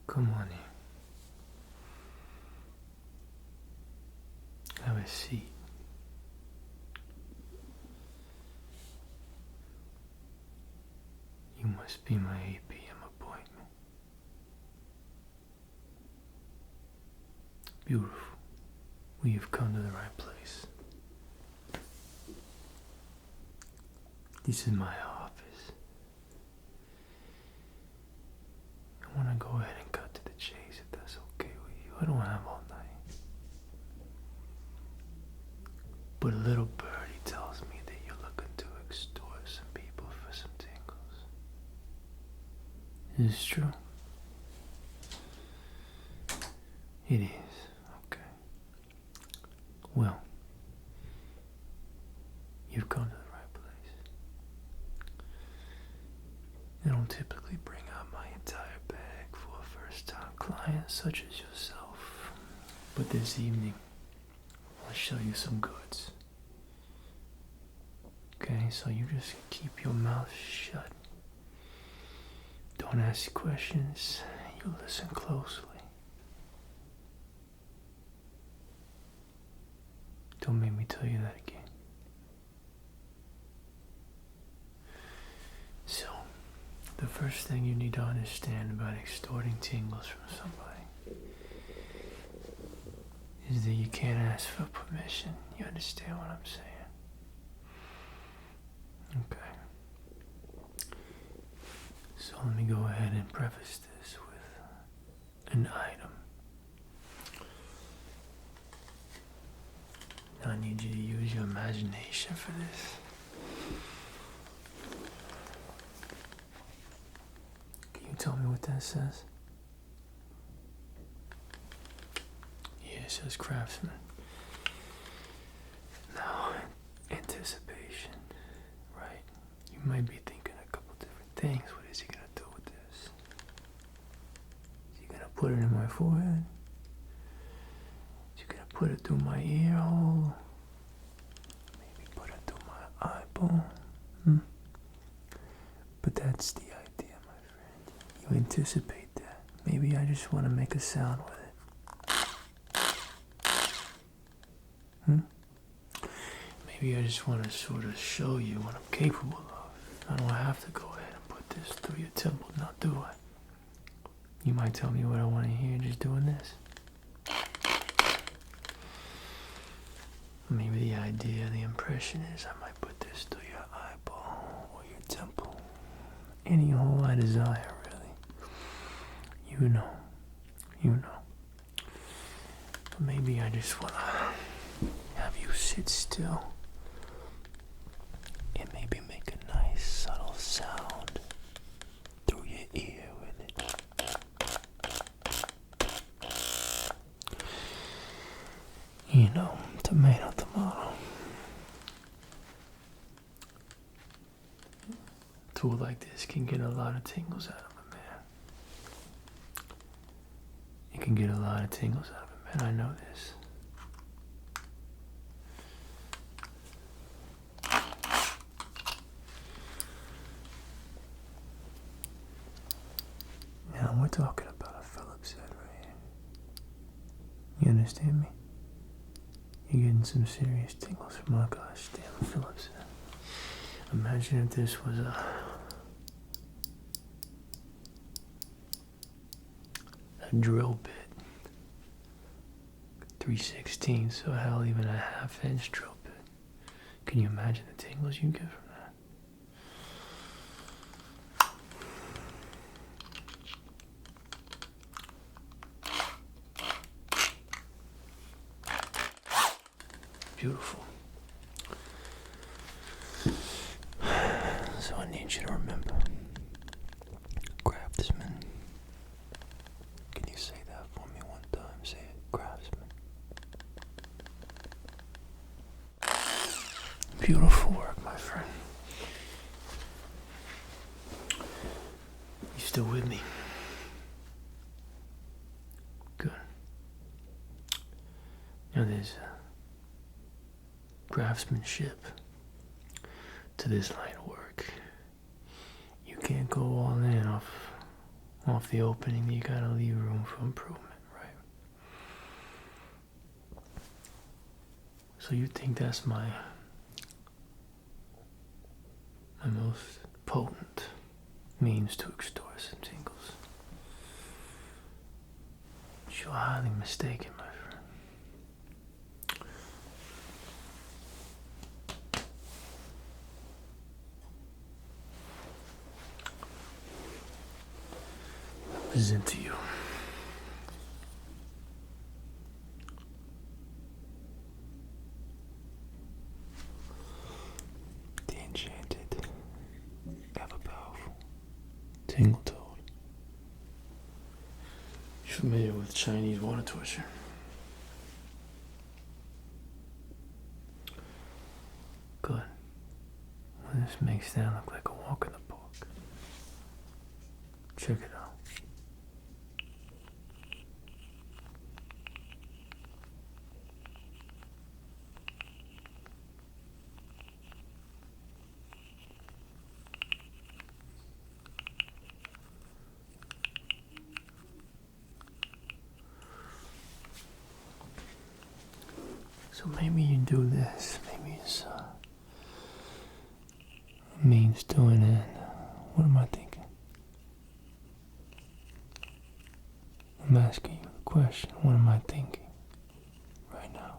Come on in. Have a seat. You must be my 8 p.m. appointment. Beautiful. We have come to the right place. This is my office. I want to go ahead and cut to the chase if that's okay with you. I don't have all night. But a little birdie tells me that you're looking to extort some people for some tingles. Is this true? It is. Okay. Well, you've come to the right place. I don't typically bring out my entire bag for a first-time client such as yourself, but this evening I'll show you some goods. Okay, so you just keep your mouth shut. Don't ask questions. You listen closely. Don't make me tell you that again. So, the first thing you need to understand about extorting tingles from somebody is that you can't ask for permission. You understand what I'm saying? Okay. So let me go ahead and preface this with an item. Now I need you to use your imagination for this. Can you tell me what that says? Yeah, it says craftsman. Now, anticipation, right? You might be thinking a couple different things. What is he gonna do with this? Is he gonna put it in my forehead? Is he gonna put it through my ear hole? Maybe put it through my eyeball? But that's the idea, my friend. You anticipate that. Maybe I just want to make a sound with it. Maybe I just want to sort of show you what I'm capable of. I don't have to go ahead and put this through your temple, now do I? You might tell me what I want to hear just doing this. Maybe the idea, the impression is I might put this through your eyeball or your temple. Any hole I desire, really. You know. But maybe I just want to have you sit still and maybe make a nice subtle sound through your ear with it. You know, tomato. A tool like this can get a lot of tingles out of a man. It can get a lot of tingles out of a man, I know this. Now we're talking about a Phillips head right here. You understand me? You're getting some serious tingles from my gosh damn Phillips head. Imagine if this was a drill bit. 3/16, so hell, even a 1/2-inch drill bit. Can you imagine the tingles you get from that? Beautiful. So I need you to remember, craftsman. Can you say that for me one time? Say it, craftsman. Beautiful work, my friend. You still with me? Good. Now there's craftsmanship to this line of work. You can't go all in off the opening, you gotta leave room for improvement, right? So you think that's my most potent means to extort some tingles? You're highly mistaken, my friend. I present to you the enchanted, ever-powerful Tingle toad. You familiar with Chinese water torture? Good. Well, this makes that look like a walk in the park. Check it out. So maybe you do this. Maybe it's means to an end. What am I thinking? I'm asking you the question. What am I thinking right now?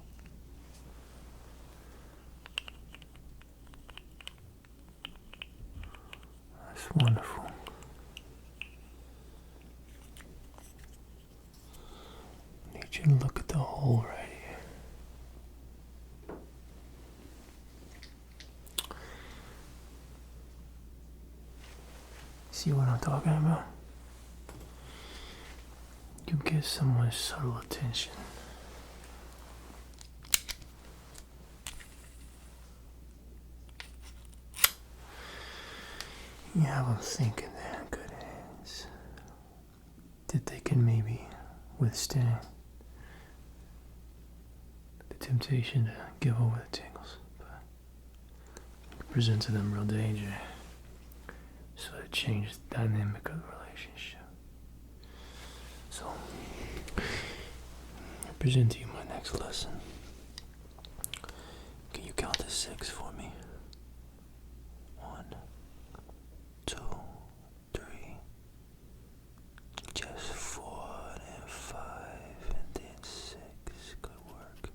That's wonderful. I need you to look at the hole right here. See what I'm talking about? You give someone subtle attention. You have them thinking they're in good hands. That they can maybe withstand the temptation to give over the tingles. But present to them real danger. So it changed the dynamic of the relationship. So, I present to you my next lesson. Can you count to 6 for me? 1, 2, 3, just 4, then 5, and then 6. Good work.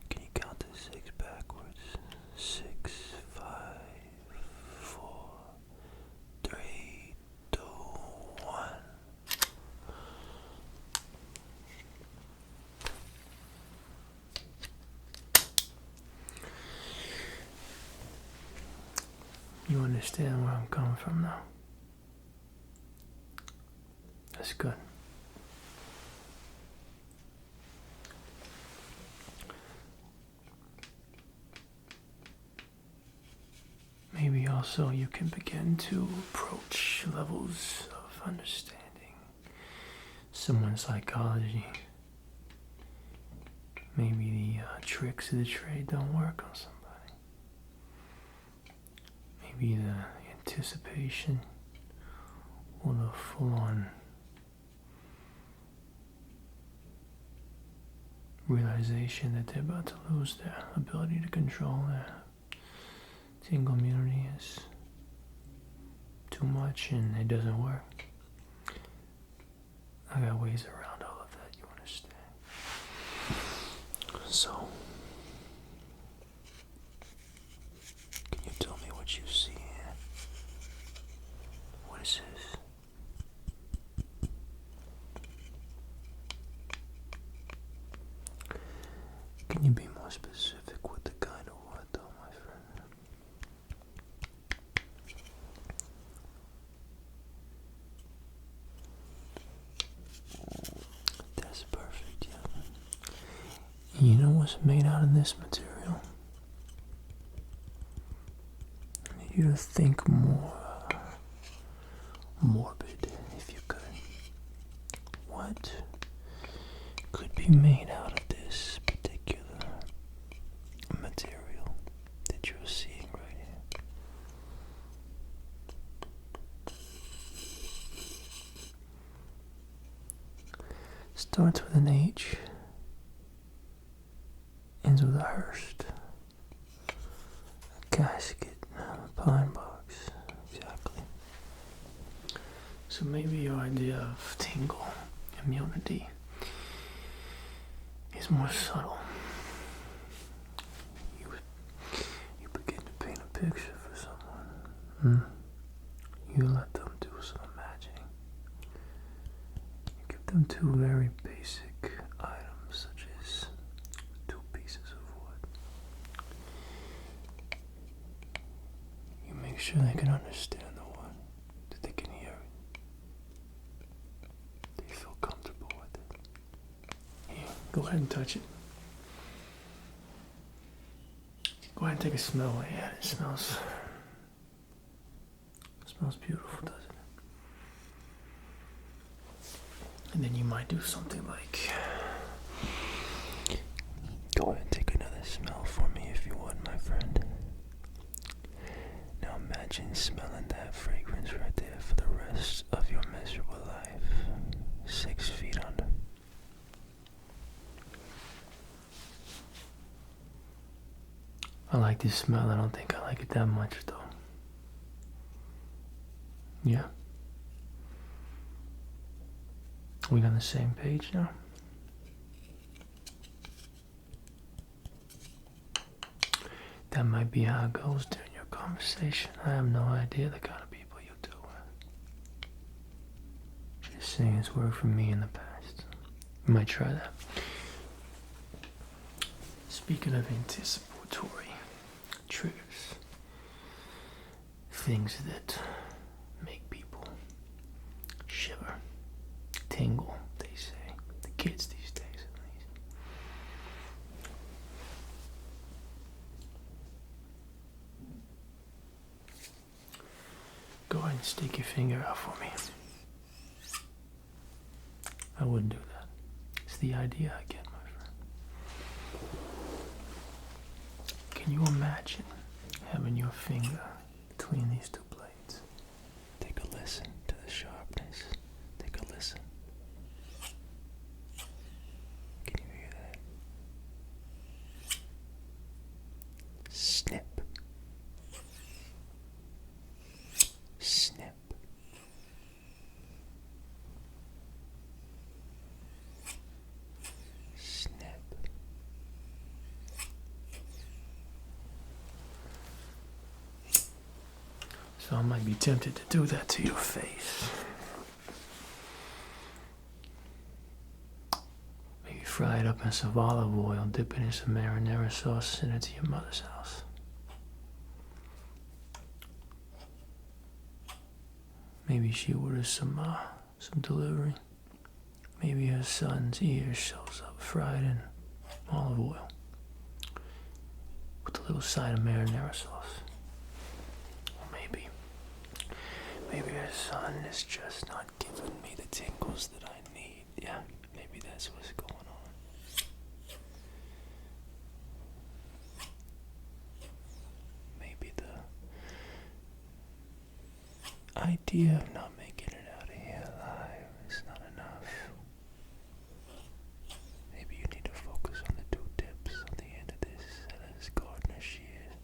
Can you count to 6 backwards? 6, 5, 4, 3, 2, 1. You understand where I'm coming from now? That's good. Maybe also you can begin to approach levels of understanding someone's psychology. Maybe the tricks of the trade don't work on somebody. Maybe the anticipation or the full-on realization that they're about to lose their ability to control their tingle immunity is too much and it doesn't work. I got ways around all of that, you understand? So, can you tell me what you see here? What is this? Can you be more specific with the kind of what though, my friend? That's perfect, yeah. You know what's made out of this material? I need you to think more morbid, if you could. What could be made out of this particular material that you're seeing right here? Starts with an H, ends with a Hearst. A casket, a pine box. Exactly. So maybe your idea of tingle immunity is more subtle. You begin to paint a picture for someone. You let them do some imagining. You give them two very basic items, such as 2 pieces of wood. You make sure they can understand the one, that they can hear it. They feel comfortable with it. Here, go ahead and touch it. Go ahead and take a smell. Yeah, it smells beautiful, doesn't it? And then you might do something like, go ahead and take another smell for me if you would, my friend. Now imagine smelling that fragrance right there for the rest of your miserable life. 6 feet under. I like this smell. I don't think I like it that much, though. Yeah. We on the same page now? That might be how it goes during your conversation. I have no idea the kind of people you deal with. Just saying it's worked for me in the past. You might try that. Speaking of anticipatory triggers, things that make people shiver, tingle, they say. The kids these days, at least. Go ahead and stick your finger out for me. I wouldn't do that. It's the idea I get, my friend. Can you imagine having your finger between these 2 blades? Take a listen to the sharpness. Take a listen. Can you hear that? Snip. Snip. Snip. So I might be tempted to do that to your face. Maybe fry it up in some olive oil, dip it in some marinara sauce, send it to your mother's house. Maybe she orders some delivery. Maybe her son's ear shows up fried in olive oil with a little side of marinara sauce. Or maybe her son is just not giving me the tingles that I need. Yeah, maybe that's what's going on. Maybe the idea of not making it out of here alive is not enough. Maybe you need to focus on the 2 tips on the end of this gardener shears.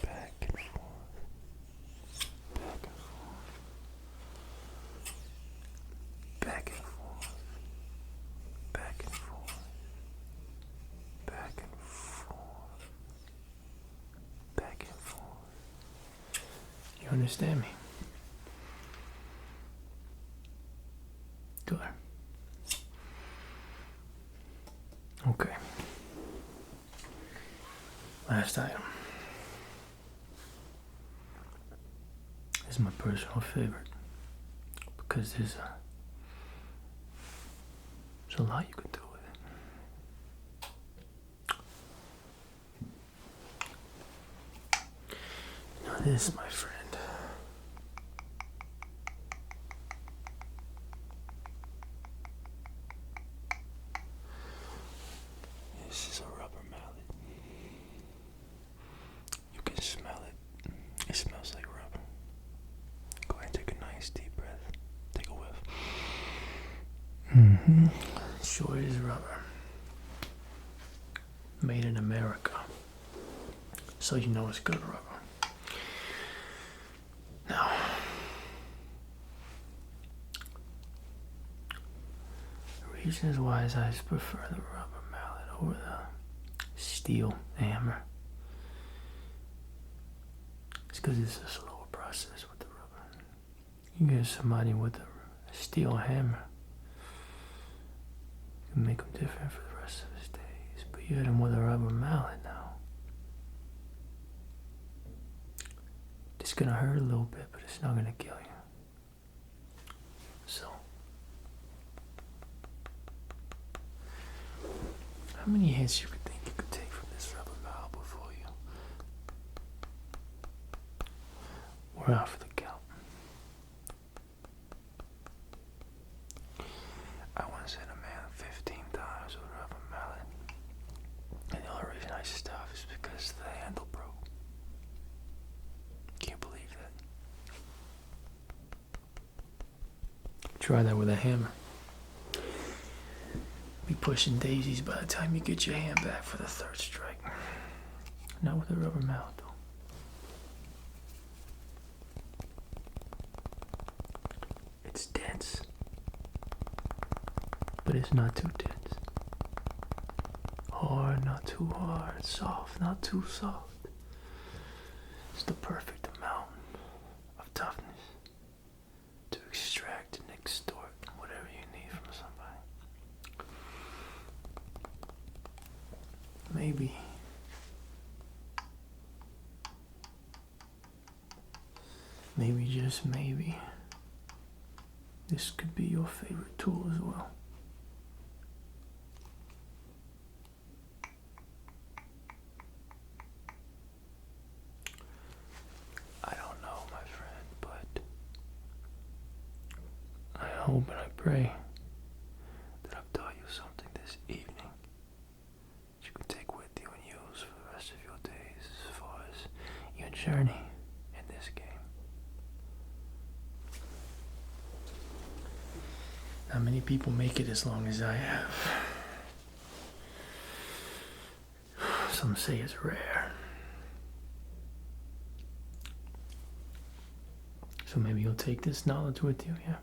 Back and forth. Back and forth. Back and forth. Back and forth. Back and forth. Back and forth. You understand me? Good. Okay. Last item. This is my personal favorite because there's a lot you can do with it. Now this, my friend, this is a rubber mallet. You can smell it. It smells like rubber. Go ahead and take a nice deep breath. Sure is rubber. Made in America. So you know it's good rubber. Now, reasons why I prefer the rubber mallet over the steel hammer. It's because it's a slower process with the rubber. You get somebody with a steel hammer, you can make them different for the rest of his days. But you hit him with a rubber mallet now. It's gonna hurt a little bit, but it's not gonna kill you. So, how many hits you could think you could take from this rubber mallet before we're out for the count? I once hit a man 15 times with a rubber mallet, and the only reason I stopped is because the handle broke. Can't believe that. Try that with a hammer. Be pushing daisies by the time you get your hand back for the third strike. Not with a rubber mallet though. It's dense, but it's not too dense. Hard, not too hard. Soft, not too soft. It's the perfect amount of toughness to extract and extort whatever you need from somebody. Maybe just maybe, this could be your favorite tool as well. I don't know, my friend, but I hope and I pray that I've taught you something this evening that you can take with you and use for the rest of your days as far as your journey in this game. Not many people make it as long as I have. Some say it's rare. So maybe you'll take this knowledge with you, yeah?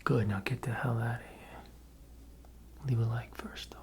Good, now get the hell out of here. Leave a like first, though.